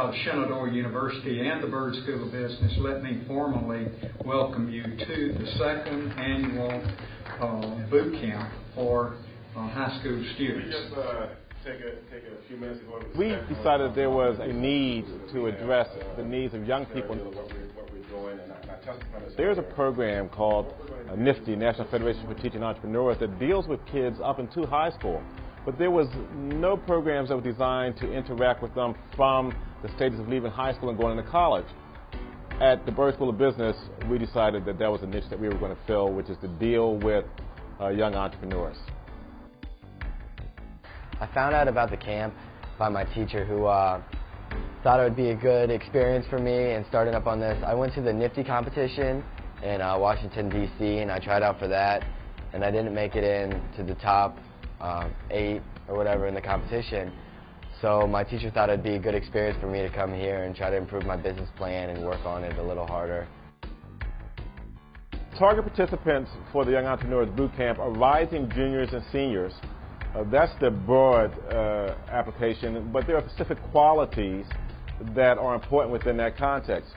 of Shenandoah University and the Byrd School of Business, let me formally welcome you to the second annual boot camp for high school students. Take a few minutes to go over the We decided there was a need to address the needs of young people. What we're doing, and I touched upon this. There's a program called NFTE, National Federation for Teaching Entrepreneurs, that deals with kids up into high school. But there was no programs that were designed to interact with them from the stages of leaving high school and going into college. At the Byrd School of Business, we decided that that was a niche that we were going to fill, which is to deal with young entrepreneurs. I found out about the camp by my teacher, who thought it would be a good experience for me and starting up on this. I went to the NFTE competition in Washington, D.C., and I tried out for that, and I didn't make it into the top 8 or whatever in the competition. So my teacher thought it'd be a good experience for me to come here and try to improve my business plan and work on it a little harder. Target participants for the Young Entrepreneurs Boot Camp are rising juniors and seniors. That's the broad application, but there are specific qualities that are important within that context.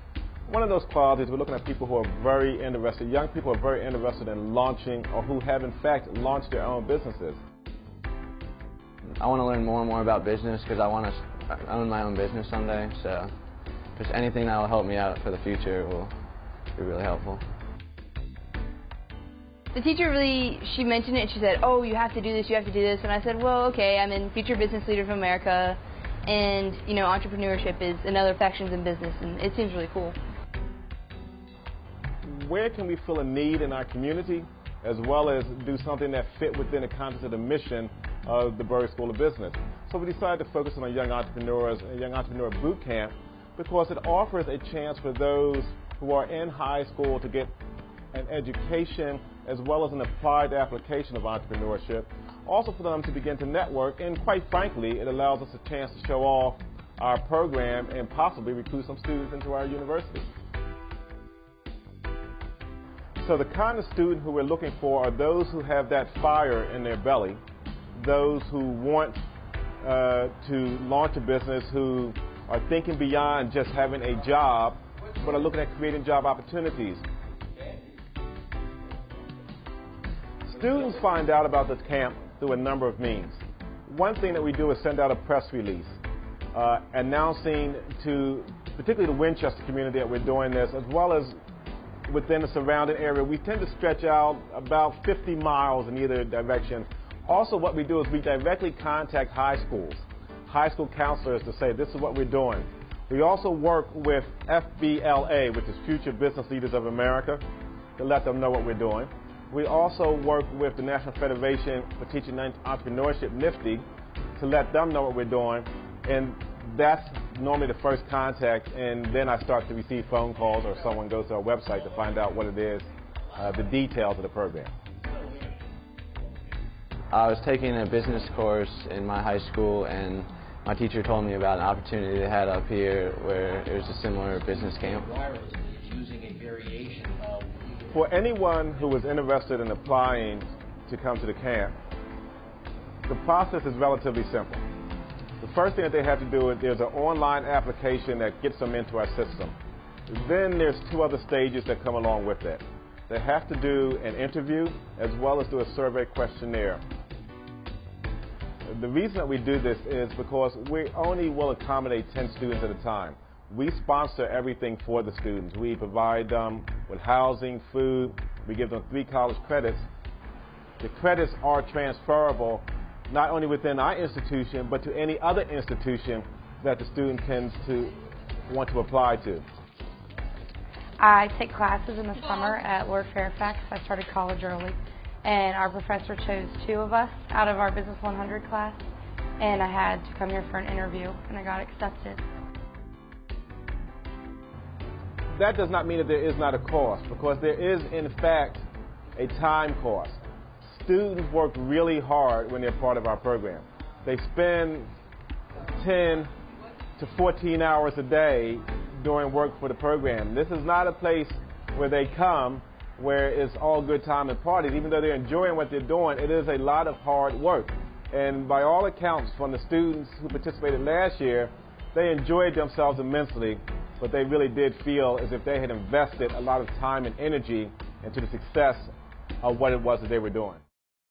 One of those qualities, we're looking at people who are very interested, young people who are very interested in launching or who have in fact launched their own businesses. I want to learn more and more about business because I want to own my own business someday, so just anything that will help me out for the future will be really helpful. The teacher she mentioned it, and she said, oh, you have to do this, you have to do this, and I said, well, okay, I'm in Future Business Leader of America, and, you know, entrepreneurship is another factions in business, and it seems really cool. Where can we fill a need in our community, as well as do something that fit within the context of the mission of the Byrd School of Business? So we decided to focus on young entrepreneurs, a young entrepreneur boot camp, because it offers a chance for those who are in high school to get an education as well as an applied application of entrepreneurship, also for them to begin to network, and quite frankly, it allows us a chance to show off our program and possibly recruit some students into our university. So the kind of student who we're looking for are those who have that fire in their belly, those who want to launch a business, who are thinking beyond just having a job, but are looking at creating job opportunities. Students find out about this camp through a number of means. One thing that we do is send out a press release announcing to particularly the Winchester community that we're doing this, as well as within the surrounding area. We tend to stretch out about 50 miles in either direction. Also, what we do is we directly contact high schools, high school counselors, to say this is what we're doing. We also work with FBLA, which is Future Business Leaders of America, to let them know what we're doing. We also work with the National Federation for Teaching Entrepreneurship, NFTE, to let them know what we're doing, and that's normally the first contact, and then I start to receive phone calls or someone goes to our website to find out what it is, the details of the program. I was taking a business course in my high school, and my teacher told me about an opportunity they had up here where it was a similar business camp. For anyone who is interested in applying to come to the camp, the process is relatively simple. The first thing that they have to do is there's an online application that gets them into our system. Then there's 2 other stages that come along with that. They have to do an interview as well as do a survey questionnaire. The reason that we do this is because we only will accommodate 10 students at a time. We sponsor everything for the students. We provide them with housing, food. We give them 3 college credits. The credits are transferable not only within our institution, but to any other institution that the student tends to want to apply to. I take classes in the summer at Lord Fairfax. I started college early, and our professor chose 2 of us out of our Business 100 class, and I had to come here for an interview, and I got accepted. That does not mean that there is not a cost, because there is, in fact, a time cost. Students work really hard when they're part of our program. They spend 10 to 14 hours a day doing work for the program. This is not a place where they come where it's all good time and parties. Even though they're enjoying what they're doing, it is a lot of hard work. And by all accounts, from the students who participated last year, They enjoyed themselves immensely, but they really did feel as if they had invested a lot of time and energy into the success of what it was that they were doing.